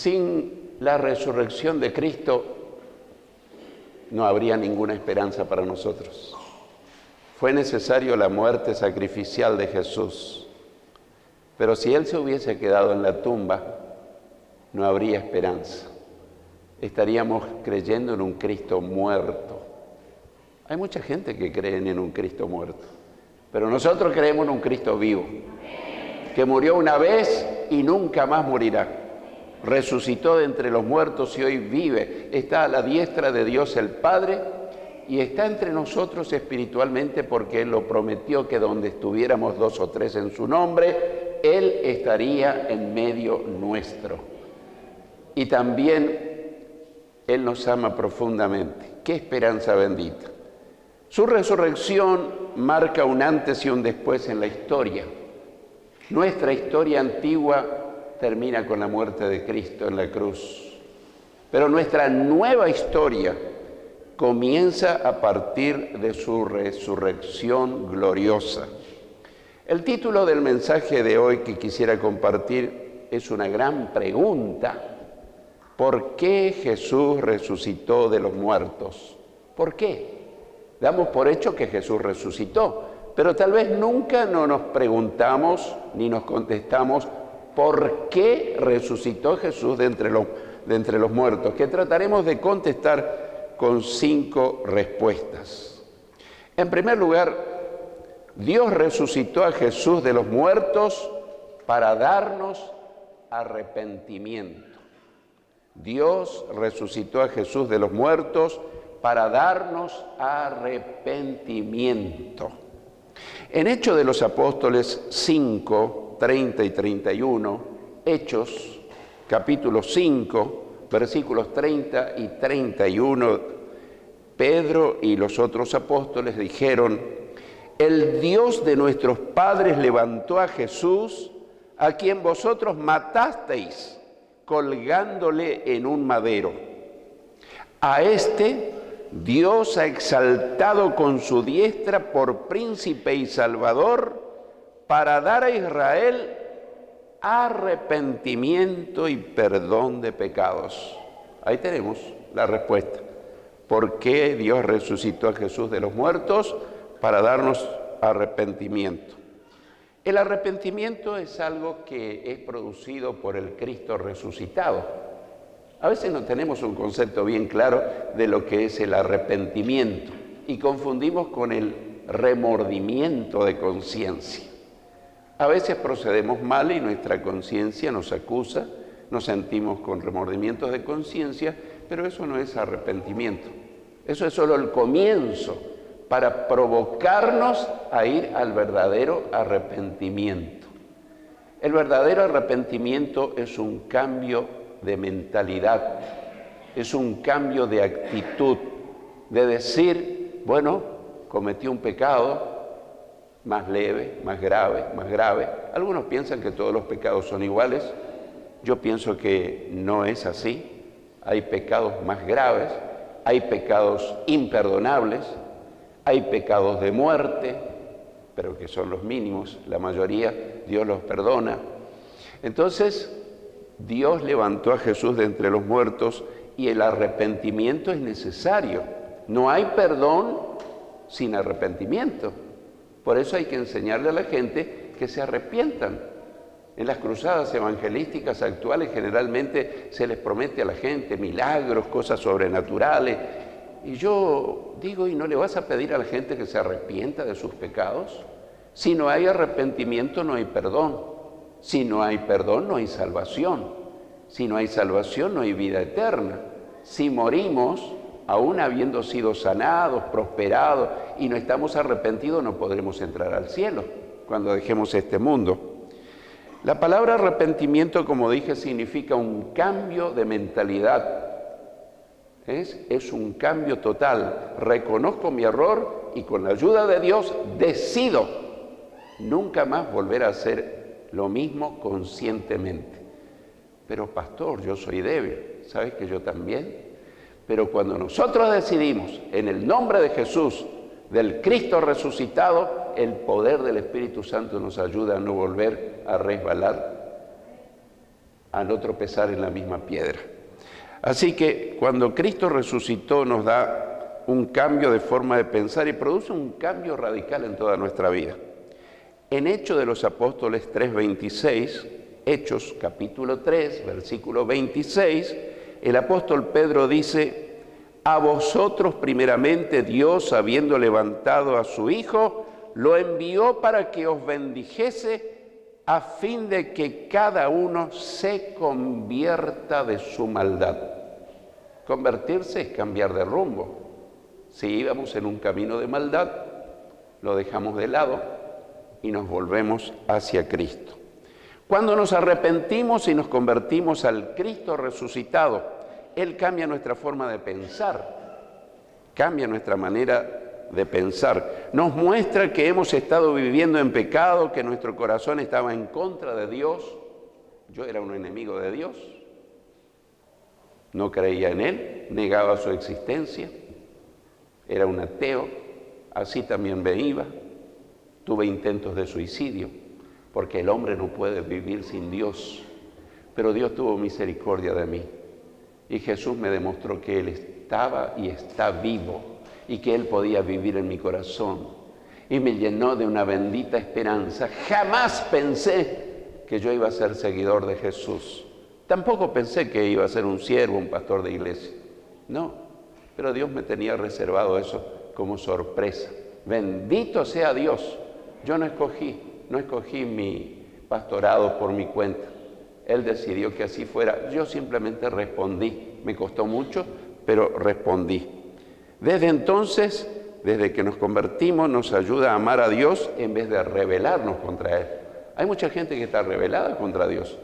Sin la resurrección de Cristo no habría ninguna esperanza para nosotros. Fue necesario la muerte sacrificial de Jesús, pero si Él se hubiese quedado en la tumba, no habría esperanza. Estaríamos creyendo en un Cristo muerto. Hay mucha gente que cree en un Cristo muerto, pero nosotros creemos en un Cristo vivo, que murió una vez y nunca más morirá. Resucitó de entre los muertos y hoy vive. Está a la diestra de Dios el Padre y está entre nosotros espiritualmente porque Él lo prometió, que donde estuviéramos 2 o 3 en su nombre, Él estaría en medio nuestro. Y también Él nos ama profundamente. ¡Qué esperanza bendita! Su resurrección marca un antes y un después en la historia. Nuestra historia antigua termina con la muerte de Cristo en la cruz, pero nuestra nueva historia comienza a partir de su resurrección gloriosa. El título del mensaje de hoy que quisiera compartir es una gran pregunta: ¿por qué Jesús resucitó de los muertos? ¿Por qué? Damos por hecho que Jesús resucitó, pero tal vez nunca nos preguntamos ni nos contestamos ¿por qué resucitó Jesús de entre los muertos? Que trataremos de contestar con 5 respuestas. En primer lugar, Dios resucitó a Jesús de los muertos para darnos arrepentimiento. Dios resucitó a Jesús de los muertos para darnos arrepentimiento. En Hechos de los Apóstoles 5, 30 y 31, Hechos, capítulo 5, versículos 30 y 31, Pedro y los otros apóstoles dijeron: el Dios de nuestros padres levantó a Jesús, a quien vosotros matasteis, colgándole en un madero. A este Dios ha exaltado con su diestra por príncipe y salvador, para dar a Israel arrepentimiento y perdón de pecados. Ahí tenemos la respuesta. ¿Por qué Dios resucitó a Jesús de los muertos? Para darnos arrepentimiento. El arrepentimiento es algo que es producido por el Cristo resucitado. A veces no tenemos un concepto bien claro de lo que es el arrepentimiento y confundimos con el remordimiento de conciencia. A veces procedemos mal y nuestra conciencia nos acusa, nos sentimos con remordimientos de conciencia, pero eso no es arrepentimiento. Eso es solo el comienzo para provocarnos a ir al verdadero arrepentimiento. El verdadero arrepentimiento es un cambio de mentalidad, es un cambio de actitud, de decir, bueno, cometí un pecado, más leve, más grave, más grave. Algunos piensan que todos los pecados son iguales. Yo pienso que no es así. Hay pecados más graves, hay pecados imperdonables, hay pecados de muerte, pero que son los mínimos. La mayoría Dios los perdona. Entonces, Dios levantó a Jesús de entre los muertos y el arrepentimiento es necesario. No hay perdón sin arrepentimiento. Por eso hay que enseñarle a la gente que se arrepientan. En las cruzadas evangelísticas actuales generalmente se les promete a la gente milagros, cosas sobrenaturales. Y yo digo, ¿y no le vas a pedir a la gente que se arrepienta de sus pecados? Si no hay arrepentimiento, no hay perdón. Si no hay perdón, no hay salvación. Si no hay salvación, no hay vida eterna. Si morimos, aún habiendo sido sanados, prosperados, y no estamos arrepentidos, no podremos entrar al cielo cuando dejemos este mundo. La palabra arrepentimiento, como dije, significa un cambio de mentalidad. Es un cambio total. Reconozco mi error y con la ayuda de Dios decido nunca más volver a hacer lo mismo conscientemente. Pero pastor, yo soy débil. ¿Sabes que yo también? Pero cuando nosotros decidimos, en el nombre de Jesús, del Cristo resucitado, el poder del Espíritu Santo nos ayuda a no volver a resbalar a no tropezar en la misma piedra. Así que cuando Cristo resucitó nos da un cambio de forma de pensar y produce un cambio radical en toda nuestra vida. En Hechos de los Apóstoles 3:26, Hechos capítulo 3, versículo 26, el apóstol Pedro dice: a vosotros primeramente Dios, habiendo levantado a su Hijo, lo envió para que os bendijese, a fin de que cada uno se convierta de su maldad. Convertirse es cambiar de rumbo. Si íbamos en un camino de maldad, lo dejamos de lado y nos volvemos hacia Cristo. Cuando nos arrepentimos y nos convertimos al Cristo resucitado, Él cambia nuestra forma de pensar, cambia nuestra manera de pensar. Nos muestra que hemos estado viviendo en pecado, que nuestro corazón estaba en contra de Dios. Yo era un enemigo de Dios. No creía en Él, negaba su existencia. Era un ateo, así también me iba. Tuve intentos de suicidio, porque el hombre no puede vivir sin Dios. Pero Dios tuvo misericordia de mí. Y Jesús me demostró que Él estaba y está vivo, y que Él podía vivir en mi corazón. Y me llenó de una bendita esperanza. Jamás pensé que yo iba a ser seguidor de Jesús. Tampoco pensé que iba a ser un siervo, un pastor de iglesia. No, pero Dios me tenía reservado eso como sorpresa. Bendito sea Dios. Yo no escogí mi pastorado por mi cuenta. Él decidió que así fuera. Yo simplemente respondí. Me costó mucho, pero respondí. Desde entonces, desde que nos convertimos, nos ayuda a amar a Dios en vez de rebelarnos contra Él. Hay mucha gente que está rebelada contra Dios,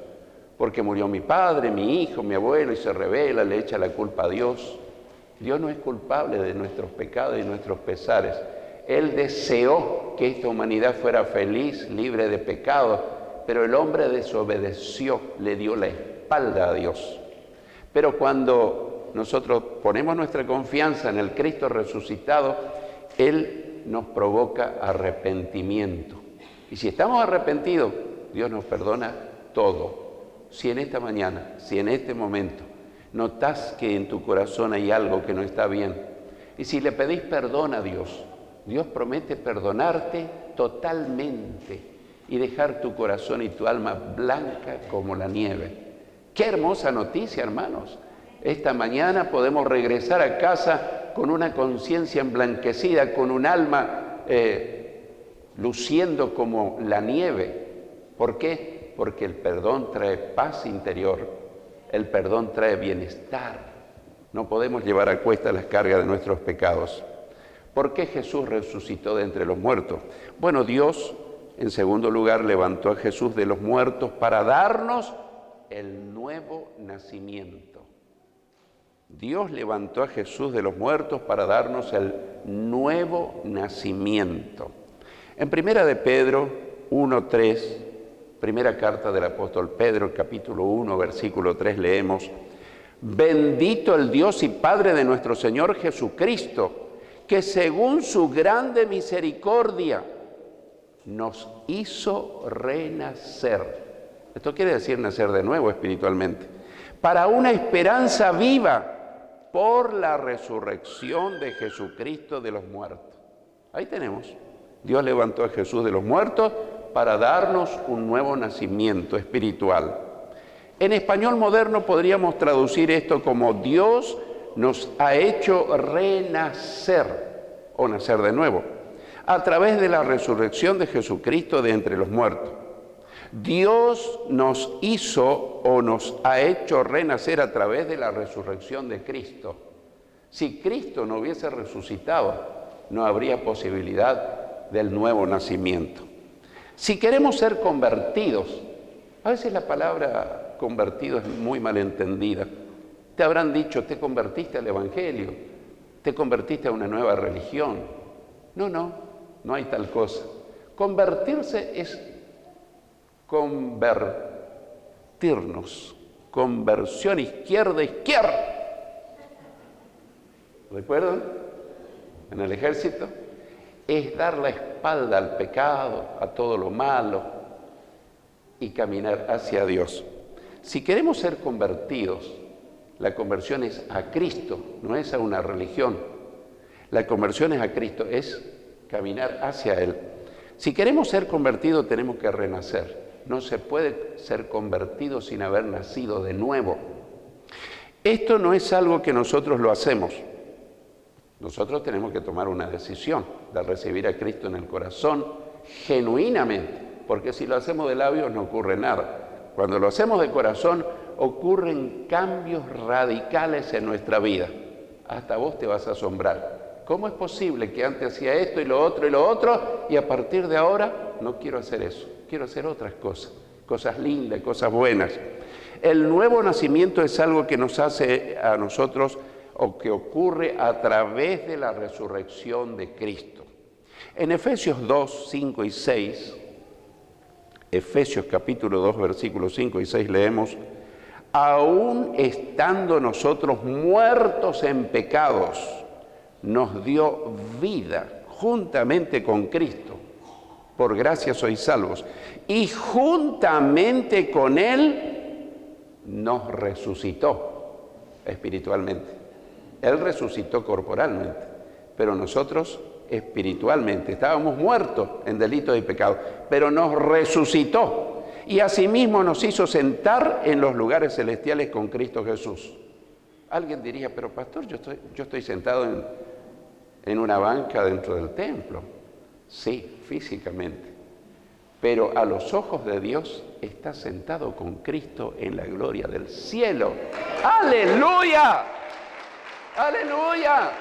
porque murió mi padre, mi hijo, mi abuelo, y se rebela, le echa la culpa a Dios. Dios no es culpable de nuestros pecados y nuestros pesares. Él deseó que esta humanidad fuera feliz, libre de pecado, pero el hombre desobedeció, le dio la espalda a Dios. Pero cuando nosotros ponemos nuestra confianza en el Cristo resucitado, Él nos provoca arrepentimiento. Y si estamos arrepentidos, Dios nos perdona todo. Si en esta mañana, si en este momento, notas que en tu corazón hay algo que no está bien, y si le pedís perdón a Dios, Dios promete perdonarte totalmente y dejar tu corazón y tu alma blanca como la nieve. ¡Qué hermosa noticia, hermanos! Esta mañana podemos regresar a casa con una conciencia emblanquecida, con un alma luciendo como la nieve. ¿Por qué? Porque el perdón trae paz interior, el perdón trae bienestar. No podemos llevar a cuesta las cargas de nuestros pecados. ¿Por qué Jesús resucitó de entre los muertos? Bueno, Dios, en segundo lugar, levantó a Jesús de los muertos para darnos el nuevo nacimiento. Dios levantó a Jesús de los muertos para darnos el nuevo nacimiento. En Primera de Pedro 1:3, primera carta del apóstol Pedro, capítulo 1, versículo 3, leemos: bendito el Dios y Padre de nuestro Señor Jesucristo, que según su grande misericordia nos hizo renacer. Esto quiere decir nacer de nuevo espiritualmente, para una esperanza viva por la resurrección de Jesucristo de los muertos. Ahí tenemos. Dios levantó a Jesús de los muertos para darnos un nuevo nacimiento espiritual. En español moderno podríamos traducir esto como: Dios nos ha hecho renacer o nacer de nuevo a través de la resurrección de Jesucristo de entre los muertos. Dios nos hizo o nos ha hecho renacer a través de la resurrección de Cristo. Si Cristo no hubiese resucitado, no habría posibilidad del nuevo nacimiento. Si queremos ser convertidos, a veces la palabra convertido es muy malentendida. Te habrán dicho: te convertiste al Evangelio, te convertiste a una nueva religión. No hay tal cosa. Convertirse es convertirnos, conversión izquierda. ¿Recuerdan? En el ejército es dar la espalda al pecado, a todo lo malo, y caminar hacia Dios. Si queremos ser convertidos, la conversión es a Cristo, no es a una religión. La conversión es a Cristo, es caminar hacia Él. Si queremos ser convertidos, tenemos que renacer. No se puede ser convertido sin haber nacido de nuevo. Esto no es algo que nosotros lo hacemos. Nosotros tenemos que tomar una decisión de recibir a Cristo en el corazón genuinamente, porque si lo hacemos de labios no ocurre nada. Cuando lo hacemos de corazón, ocurren cambios radicales en nuestra vida. Hasta vos te vas a asombrar. ¿Cómo es posible que antes hacía esto y lo otro, y a partir de ahora no quiero hacer eso? Quiero hacer otras cosas, cosas lindas, cosas buenas. El nuevo nacimiento es algo que nos hace a nosotros o que ocurre a través de la resurrección de Cristo. En Efesios 2, 5 y 6, Efesios capítulo 2, versículos 5 y 6 leemos: aún estando nosotros muertos en pecados, nos dio vida juntamente con Cristo. Por gracia sois salvos. Y juntamente con Él nos resucitó espiritualmente. Él resucitó corporalmente, pero nosotros espiritualmente. Estábamos muertos en delitos y pecados, pero nos resucitó. Y asimismo nos hizo sentar en los lugares celestiales con Cristo Jesús. Alguien diría, pero pastor, yo estoy sentado en una banca dentro del templo. Sí, físicamente. Pero a los ojos de Dios está sentado con Cristo en la gloria del cielo. ¡Aleluya! ¡Aleluya!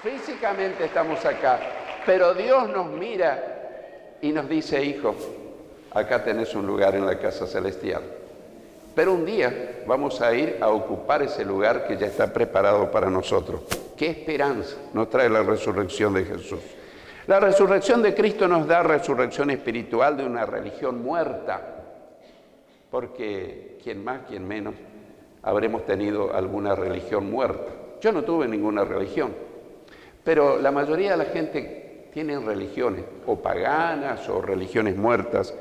Físicamente estamos acá, pero Dios nos mira y nos dice, hijo, acá tenés un lugar en la casa celestial. Pero un día vamos a ir a ocupar ese lugar que ya está preparado para nosotros. ¿Qué esperanza nos trae la resurrección de Jesús? La resurrección de Cristo nos da resurrección espiritual de una religión muerta, porque quien más, quien menos, habremos tenido alguna religión muerta. Yo no tuve ninguna religión, pero la mayoría de la gente tiene religiones, o paganas o religiones muertas,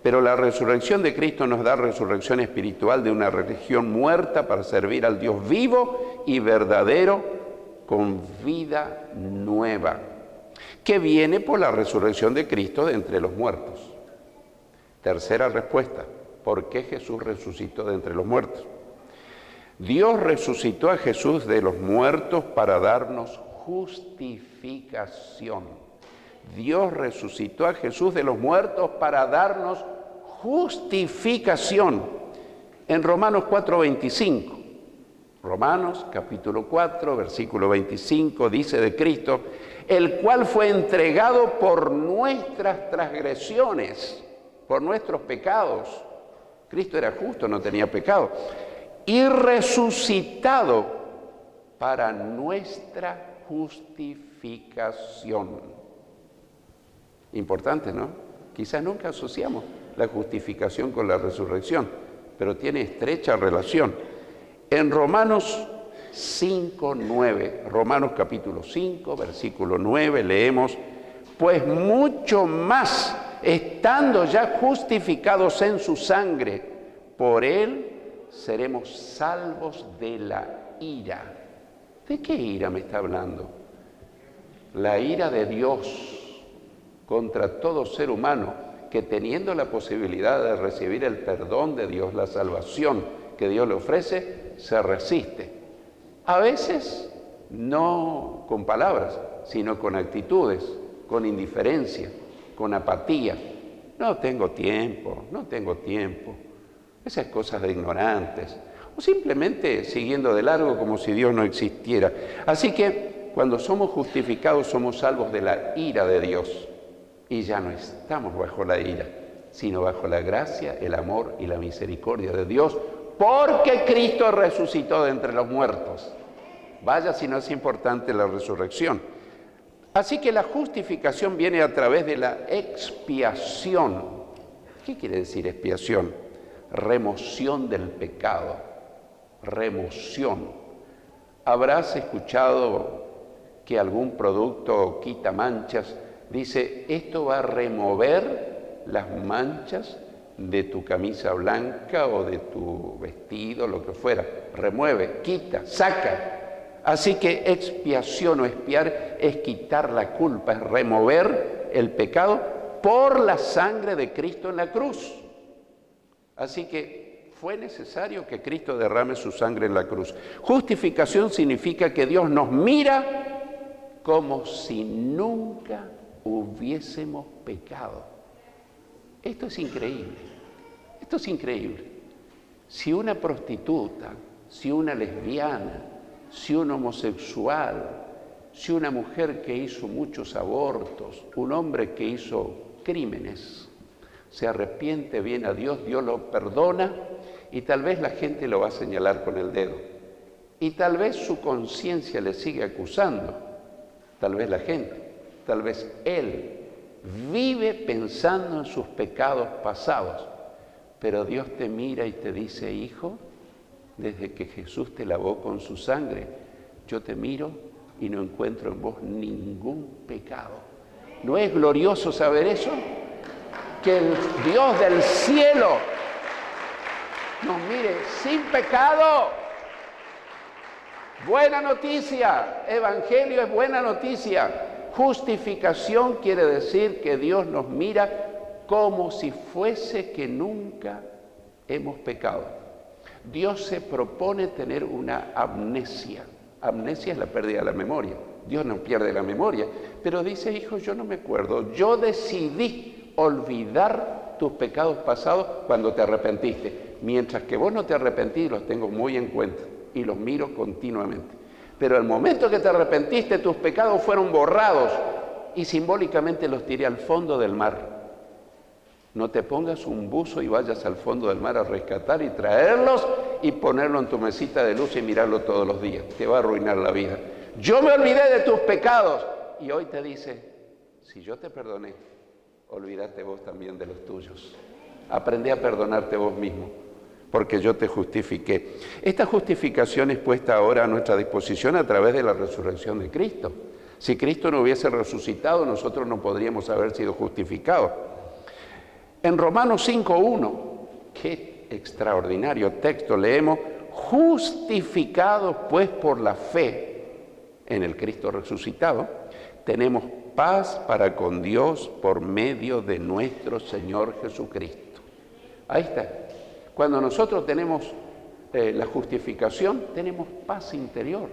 pero la resurrección de Cristo nos da resurrección espiritual de una religión muerta para servir al Dios vivo y verdadero con vida nueva, que viene por la resurrección de Cristo de entre los muertos. Tercera respuesta, ¿por qué Jesús resucitó de entre los muertos? Dios resucitó a Jesús de los muertos para darnos justificación. Dios resucitó a Jesús de los muertos para darnos justificación. En Romanos 4:25, Romanos capítulo 4, versículo 25, dice de Cristo, el cual fue entregado por nuestras transgresiones, por nuestros pecados. Cristo era justo, no tenía pecado. Y resucitado para nuestra justificación. Importante, ¿no? Quizás nunca asociamos la justificación con la resurrección, pero tiene estrecha relación. En Romanos 5:9, Romanos capítulo 5, versículo 9, leemos, pues mucho más, estando ya justificados en su sangre, por él seremos salvos de la ira. ¿De qué ira me está hablando? La ira de Dios contra todo ser humano que teniendo la posibilidad de recibir el perdón de Dios, la salvación que Dios le ofrece, se resiste. A veces no con palabras, sino con actitudes, con indiferencia, con apatía. No tengo tiempo. Esas cosas de ignorantes. O simplemente siguiendo de largo como si Dios no existiera. Así que cuando somos justificados somos salvos de la ira de Dios. Y ya no estamos bajo la ira, sino bajo la gracia, el amor y la misericordia de Dios, porque Cristo resucitó de entre los muertos. Vaya si no es importante la resurrección. Así que la justificación viene a través de la expiación. ¿Qué quiere decir expiación? Remoción del pecado. Remoción. Habrás escuchado que algún producto quita manchas. Dice, esto va a remover las manchas de tu camisa blanca o de tu vestido, lo que fuera. Remueve, quita, saca. Así que expiación o expiar es quitar la culpa, es remover el pecado por la sangre de Cristo en la cruz. Así que fue necesario que Cristo derrame su sangre en la cruz. Justificación significa que Dios nos mira como si nunca hubiésemos pecado. Esto es increíble, esto es increíble. Si una prostituta, si una lesbiana, si un homosexual, si una mujer que hizo muchos abortos, un hombre que hizo crímenes, se arrepiente bien a Dios, Dios lo perdona y tal vez la gente lo va a señalar con el dedo. Y tal vez su conciencia le sigue acusando, tal vez la gente, tal vez él vive pensando en sus pecados pasados, pero Dios te mira y te dice: hijo, desde que Jesús te lavó con su sangre, yo te miro y no encuentro en vos ningún pecado. ¿No es glorioso saber eso? Que el Dios del cielo nos mire sin pecado. Buena noticia, evangelio es buena noticia. Justificación quiere decir que Dios nos mira como si fuese que nunca hemos pecado. Dios se propone tener una amnesia. Amnesia es la pérdida de la memoria. Dios no pierde la memoria, pero dice: hijo, yo no me acuerdo. Yo decidí olvidar tus pecados pasados cuando te arrepentiste. Mientras que vos no te arrepentís, los tengo muy en cuenta y los miro continuamente. Pero al momento que te arrepentiste, tus pecados fueron borrados y simbólicamente los tiré al fondo del mar. No te pongas un buzo y vayas al fondo del mar a rescatar y traerlos y ponerlo en tu mesita de luz y mirarlo todos los días. Te va a arruinar la vida. Yo me olvidé de tus pecados y hoy te dice: si yo te perdoné, olvídate vos también de los tuyos. Aprendí a perdonarte vos mismo, porque yo te justifiqué. Esta justificación es puesta ahora a nuestra disposición a través de la resurrección de Cristo. Si Cristo no hubiese resucitado, nosotros no podríamos haber sido justificados. En Romanos 5:1, qué extraordinario texto, leemos: justificados pues por la fe en el Cristo resucitado, tenemos paz para con Dios por medio de nuestro Señor Jesucristo. Ahí está. Cuando nosotros tenemos la justificación, tenemos paz interior.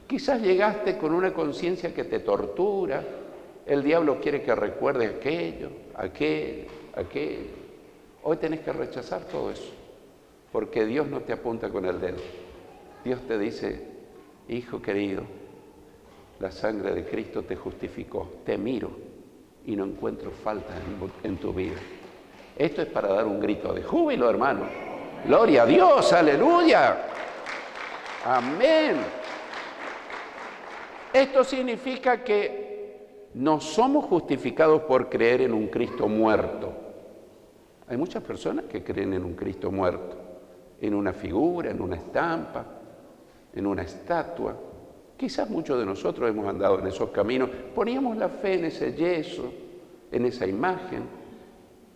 Quizás llegaste con una conciencia que te tortura, el diablo quiere que recuerdes aquello, aquel. Hoy tenés que rechazar todo eso, porque Dios no te apunta con el dedo. Dios te dice: hijo querido, la sangre de Cristo te justificó, te miro y no encuentro falta en tu vida. Esto es para dar un grito de júbilo, hermano. Gloria a Dios, aleluya. Amén. Esto significa que no somos justificados por creer en un Cristo muerto. Hay muchas personas que creen en un Cristo muerto, en una figura, en una estampa, en una estatua. Quizás muchos de nosotros hemos andado en esos caminos, poníamos la fe en ese yeso, en esa imagen,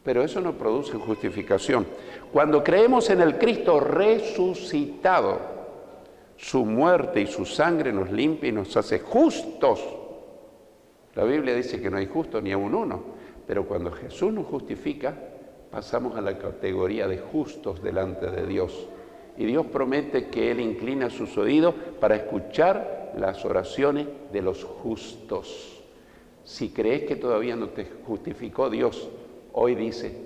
pero eso no produce justificación. Cuando creemos en el Cristo resucitado, su muerte y su sangre nos limpia y nos hace justos. La Biblia dice que no hay justo ni aun uno, pero cuando Jesús nos justifica, pasamos a la categoría de justos delante de Dios. Y Dios promete que Él inclina sus oídos para escuchar las oraciones de los justos. Si crees que todavía no te justificó Dios, hoy dice: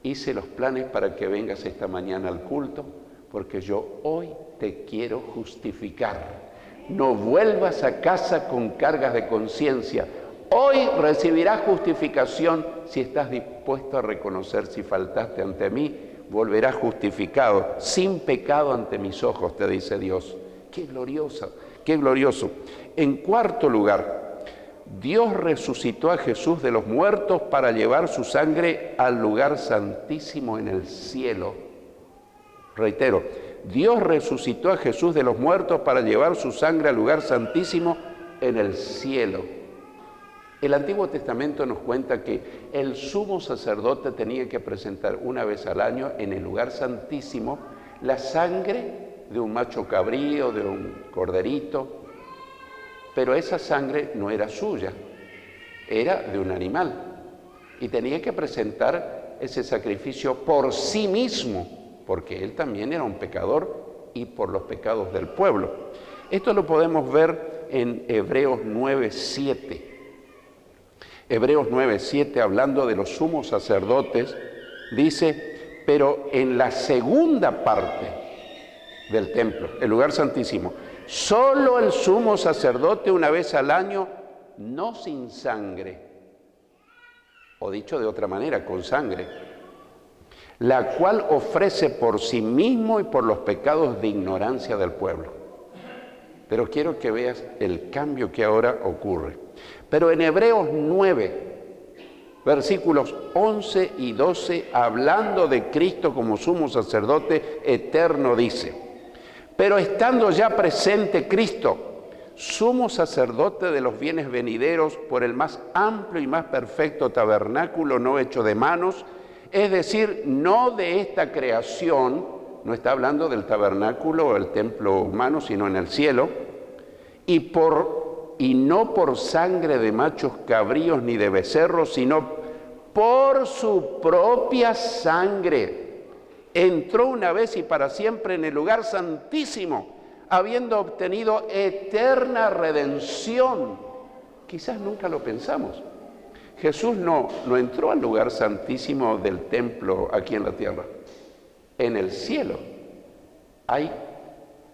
hice los planes para que vengas esta mañana al culto, porque yo hoy te quiero justificar. No vuelvas a casa con cargas de conciencia. Hoy recibirás justificación si estás dispuesto a reconocer: si faltaste ante mí, volverás justificado, sin pecado ante mis ojos, te dice Dios. ¡Qué glorioso! ¡Qué glorioso! En cuarto lugar, Dios resucitó a Jesús de los muertos para llevar su sangre al lugar santísimo en el cielo. Reitero, Dios resucitó a Jesús de los muertos para llevar su sangre al lugar santísimo en el cielo. El Antiguo Testamento nos cuenta que el sumo sacerdote tenía que presentar una vez al año en el lugar santísimo la sangre de un macho cabrío, de un corderito, pero esa sangre no era suya, era de un animal. Y tenía que presentar ese sacrificio por sí mismo, porque él también era un pecador y por los pecados del pueblo. Esto lo podemos ver en Hebreos 9:7. Hebreos 9:7, hablando de los sumos sacerdotes, dice: pero en la segunda parte del templo, el lugar santísimo, solo el sumo sacerdote una vez al año, no sin sangre, o dicho de otra manera, con sangre, la cual ofrece por sí mismo y por los pecados de ignorancia del pueblo. Pero quiero que veas el cambio que ahora ocurre. Pero en Hebreos 9, versículos 11 y 12, hablando de Cristo como sumo sacerdote eterno, dice: pero estando ya presente Cristo, sumo sacerdote de los bienes venideros, por el más amplio y más perfecto tabernáculo no hecho de manos, es decir, no de esta creación, no está hablando del tabernáculo o el templo humano, sino en el cielo, y no por sangre de machos cabríos ni de becerros, sino por su propia sangre, entró una vez y para siempre en el lugar santísimo, habiendo obtenido eterna redención. Quizás nunca lo pensamos. Jesús no entró al lugar santísimo del templo aquí en la tierra. En el cielo hay,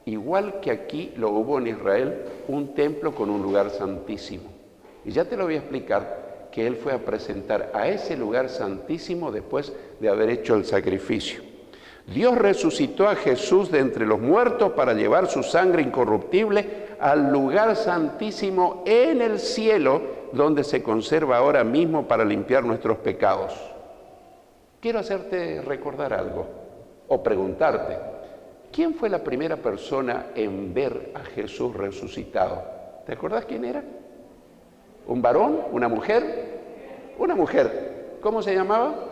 igual que aquí lo hubo en Israel, un templo con un lugar santísimo. Y ya te lo voy a explicar, que Él fue a presentar a ese lugar santísimo después de haber hecho el sacrificio. Dios resucitó a Jesús de entre los muertos para llevar su sangre incorruptible al lugar santísimo en el cielo, donde se conserva ahora mismo para limpiar nuestros pecados. Quiero hacerte recordar algo, o preguntarte: ¿quién fue la primera persona en ver a Jesús resucitado? ¿Te acordás quién era? ¿Un varón? ¿Una mujer? Una mujer. ¿Cómo se llamaba?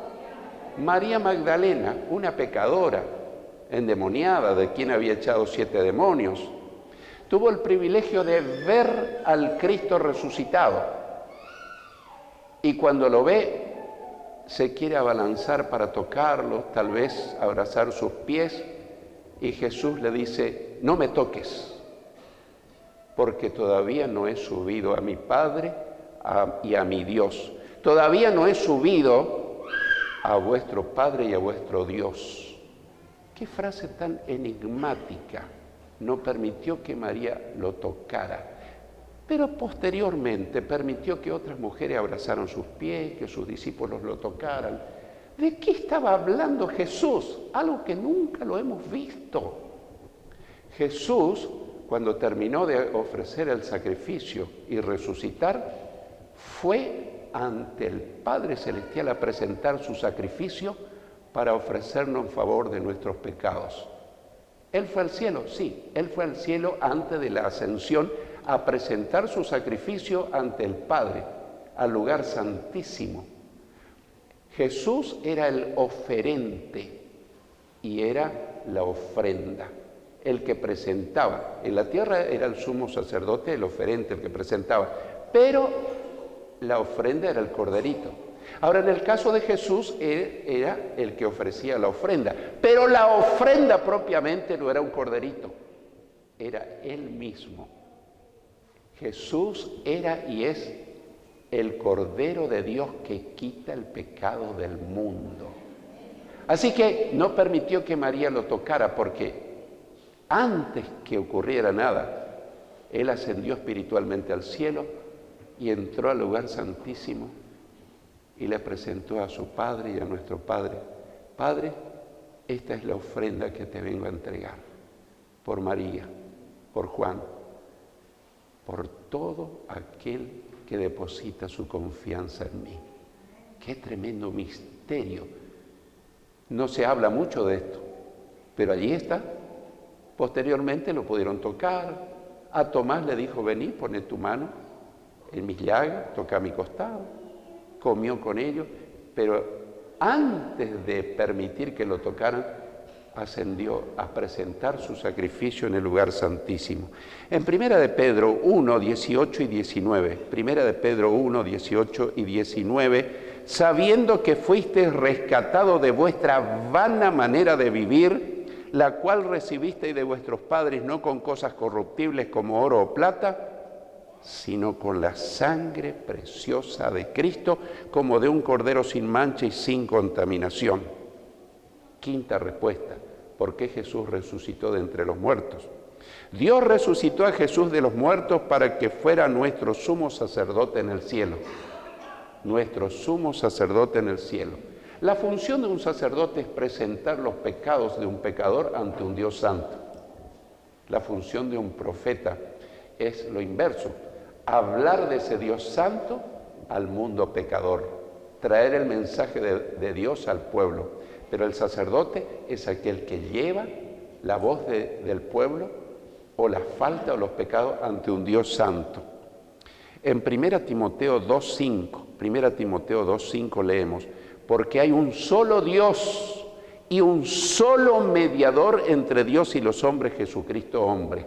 María Magdalena, una pecadora, endemoniada, de quien había echado 7 demonios. Tuvo el privilegio de ver al Cristo resucitado. Y cuando lo ve, se quiere abalanzar para tocarlo, tal vez abrazar sus pies. Y Jesús le dice: no me toques, porque todavía no he subido a mi Padre y a mi Dios. Todavía no he subido a vuestro Padre y a vuestro Dios. Qué frase tan enigmática. No permitió que María lo tocara, pero posteriormente permitió que otras mujeres abrazaran sus pies, que sus discípulos lo tocaran. ¿De qué estaba hablando Jesús? Algo que nunca lo hemos visto. Jesús, cuando terminó de ofrecer el sacrificio y resucitar, fue ante el Padre Celestial a presentar su sacrificio para ofrecernos en favor de nuestros pecados. ¿Él fue al cielo? Sí, Él fue al cielo antes de la ascensión a presentar su sacrificio ante el Padre, al lugar santísimo. Jesús era el oferente y era la ofrenda, el que presentaba. En la tierra era el sumo sacerdote, el oferente, el que presentaba, pero la ofrenda era el corderito. Ahora, en el caso de Jesús, él era el que ofrecía la ofrenda, pero la ofrenda propiamente no era un corderito, era Él mismo. Jesús era y es el Cordero de Dios que quita el pecado del mundo. Así que no permitió que María lo tocara, porque antes que ocurriera nada, Él ascendió espiritualmente al cielo y entró al lugar santísimo y le presentó a su Padre y a nuestro Padre: Padre, esta es la ofrenda que te vengo a entregar por María, por Juan, por todo aquel que deposita su confianza en mí. ¡Qué tremendo misterio! No se habla mucho de esto, pero allí está. Posteriormente lo pudieron tocar. A Tomás le dijo: vení, poné tu mano. en mis llagas, tocó a mi costado, comió con ellos, pero antes de permitir que lo tocaran, ascendió a presentar su sacrificio en el lugar santísimo. En Primera de Pedro 1, 18 y 19, Primera de Pedro 1, 18 y 19, sabiendo que fuisteis rescatados de vuestra vana manera de vivir, la cual recibisteis de vuestros padres, no con cosas corruptibles como oro o plata, sino con la sangre preciosa de Cristo, como de un cordero sin mancha y sin contaminación. Quinta respuesta: ¿por qué Jesús resucitó de entre los muertos? Dios resucitó a Jesús de los muertos para que fuera nuestro sumo sacerdote en el cielo. Nuestro sumo sacerdote en el cielo. La función de un sacerdote es presentar los pecados de un pecador ante un Dios santo. La función de un profeta es lo inverso: hablar de ese Dios santo al mundo pecador, traer el mensaje de Dios al pueblo. Pero el sacerdote es aquel que lleva la voz del pueblo o la falta o los pecados ante un Dios santo. En 1 Timoteo 2.5 leemos: porque hay un solo Dios y un solo mediador entre Dios y los hombres, Jesucristo hombre.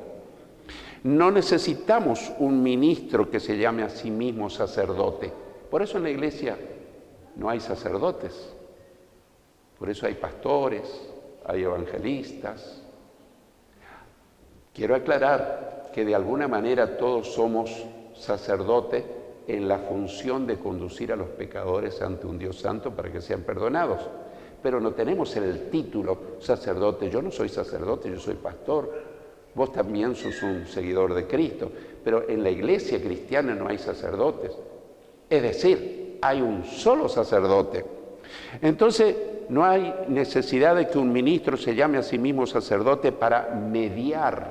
No necesitamos un ministro que se llame a sí mismo sacerdote. Por eso en la iglesia no hay sacerdotes. Por eso hay pastores, hay evangelistas. Quiero aclarar que de alguna manera todos somos sacerdotes en la función de conducir a los pecadores ante un Dios santo para que sean perdonados. Pero no tenemos el título sacerdote. Yo no soy sacerdote, yo soy pastor. Vos también sos un seguidor de Cristo. Pero en la iglesia cristiana no hay sacerdotes. Es decir, hay un solo sacerdote. Entonces, no hay necesidad de que un ministro se llame a sí mismo sacerdote para mediar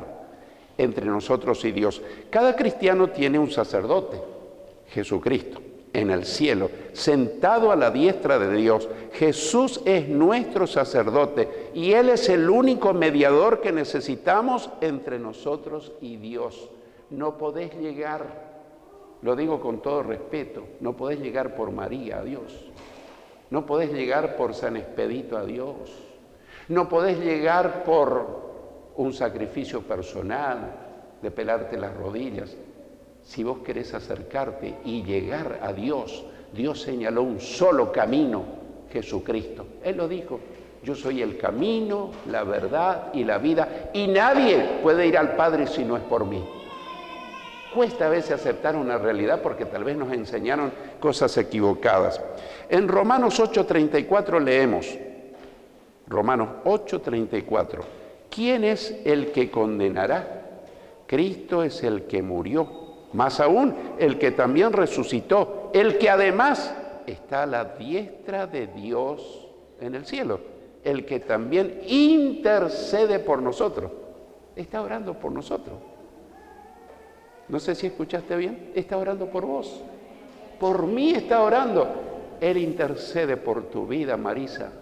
entre nosotros y Dios. Cada cristiano tiene un sacerdote, Jesucristo, en el cielo, sentado a la diestra de Dios. Jesús es nuestro sacerdote y Él es el único mediador que necesitamos entre nosotros y Dios. No podés llegar, lo digo con todo respeto, no podés llegar por María a Dios. No podés llegar por San Expedito a Dios. No podés llegar por un sacrificio personal de pelarte las rodillas. Si vos querés acercarte y llegar a Dios, Dios señaló un solo camino, Jesucristo. Él lo dijo: yo soy el camino, la verdad y la vida, y nadie puede ir al Padre si no es por mí. Cuesta a veces aceptar una realidad porque tal vez nos enseñaron cosas equivocadas. En Romanos 8:34 leemos, Romanos 8:34, ¿quién es el que condenará? Cristo es el que murió, más aún el que también resucitó, el que además está a la diestra de Dios en el cielo, el que también intercede por nosotros. Está orando por nosotros. No sé si escuchaste bien, está orando por vos. Por mí está orando. Él intercede por tu vida, Marisa.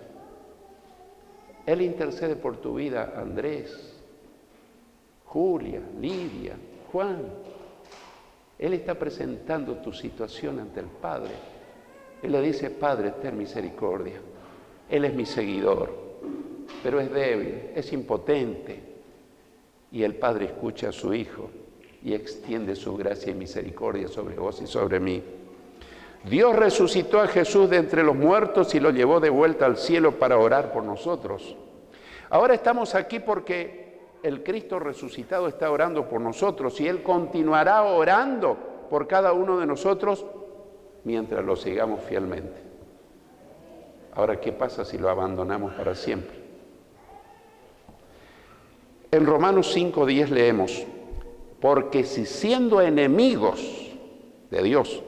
Él intercede por tu vida, Andrés, Julia, Lidia, Juan. Él está presentando tu situación ante el Padre. Él le dice: Padre, ten misericordia. Él es mi seguidor, pero es débil, es impotente. Y el Padre escucha a su Hijo y extiende su gracia y misericordia sobre vos y sobre mí. Dios resucitó a Jesús de entre los muertos y lo llevó de vuelta al cielo para orar por nosotros. Ahora estamos aquí porque el Cristo resucitado está orando por nosotros y Él continuará orando por cada uno de nosotros mientras lo sigamos fielmente. Ahora, ¿qué pasa si lo abandonamos para siempre? En Romanos 5:10 leemos: porque si siendo enemigos de Dios,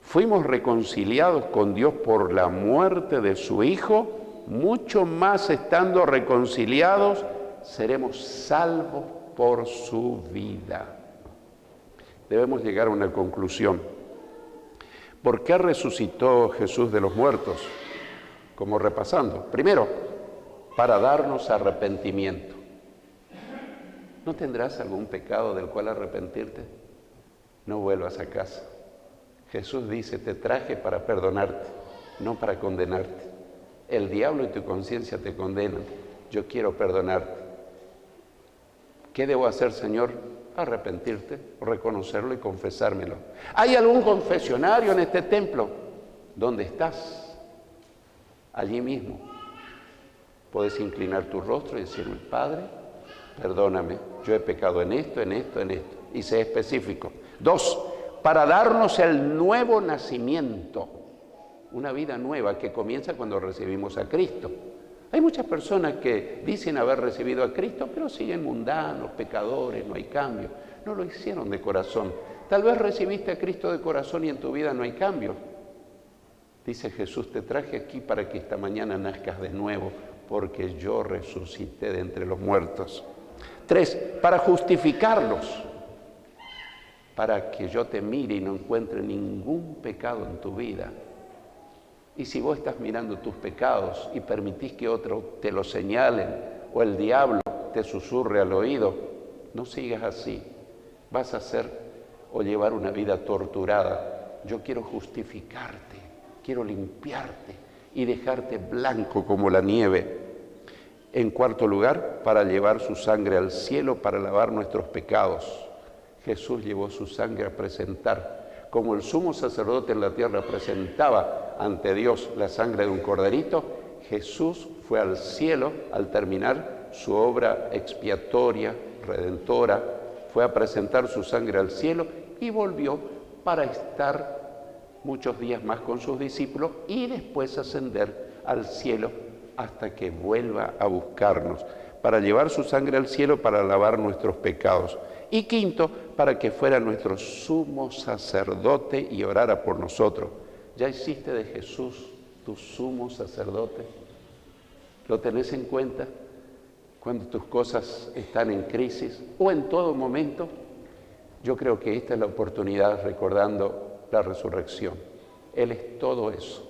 fuimos reconciliados con Dios por la muerte de su Hijo, mucho más estando reconciliados, seremos salvos por su vida. Debemos llegar a una conclusión. ¿Por qué resucitó Jesús de los muertos? Como repasando. Primero, para darnos arrepentimiento. ¿No tendrás algún pecado del cual arrepentirte? no vuelvas a casa. Jesús dice, te traje para perdonarte, no para condenarte. El diablo y tu conciencia te condenan. Yo quiero perdonarte. ¿Qué debo hacer, Señor? Arrepentirte, reconocerlo y confesármelo. ¿Hay algún confesionario en este templo? ¿Dónde estás? Allí mismo. Puedes inclinar tu rostro y decirme, Padre, perdóname, yo he pecado en esto, en esto, en esto. Y sé específico. 2, para darnos el nuevo nacimiento. Una vida nueva que comienza cuando recibimos a Cristo. Hay muchas personas que dicen haber recibido a Cristo, pero siguen mundanos, pecadores, no hay cambio. No lo hicieron de corazón. Tal vez recibiste a Cristo de corazón y en tu vida no hay cambio. Dice Jesús, te traje aquí para que esta mañana nazcas de nuevo, porque yo resucité de entre los muertos. 3, para justificarlos, para que yo te mire y no encuentre ningún pecado en tu vida. Y si vos estás mirando tus pecados y permitís que otros te lo señalen o el diablo te susurre al oído, no sigas así. Vas a hacer o llevar una vida torturada. Yo quiero justificarte, quiero limpiarte y dejarte blanco como la nieve. En cuarto lugar, para llevar su sangre al cielo para lavar nuestros pecados. Jesús llevó su sangre a presentar. Como el sumo sacerdote en la tierra presentaba ante Dios la sangre de un corderito, Jesús fue al cielo al terminar su obra expiatoria, redentora, fue a presentar su sangre al cielo y volvió para estar muchos días más con sus discípulos y después ascender al cielo hasta que vuelva a buscarnos, para llevar su sangre al cielo para lavar nuestros pecados. Y quinto, para que fuera nuestro sumo sacerdote y orara por nosotros. ¿Ya hiciste de Jesús tu sumo sacerdote? ¿Lo tenés en cuenta cuando tus cosas están en crisis o en todo momento? Yo creo que esta es la oportunidad recordando la resurrección. Él es todo eso.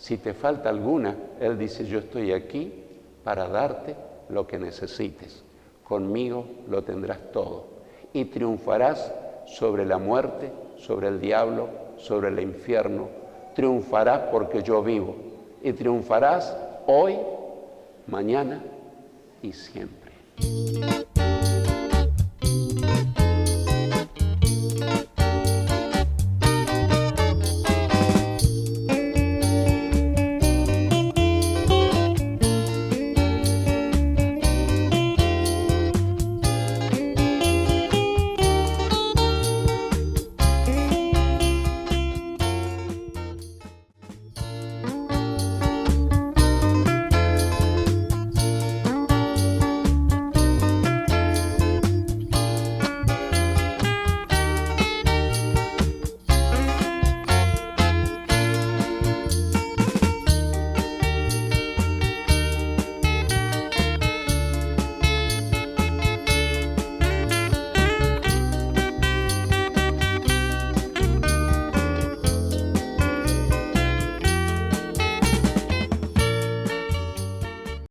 Si te falta alguna, Él dice, yo estoy aquí para darte lo que necesites. Conmigo lo tendrás todo. Y triunfarás sobre la muerte, sobre el diablo, sobre el infierno. Triunfarás porque yo vivo. Y triunfarás hoy, mañana y siempre.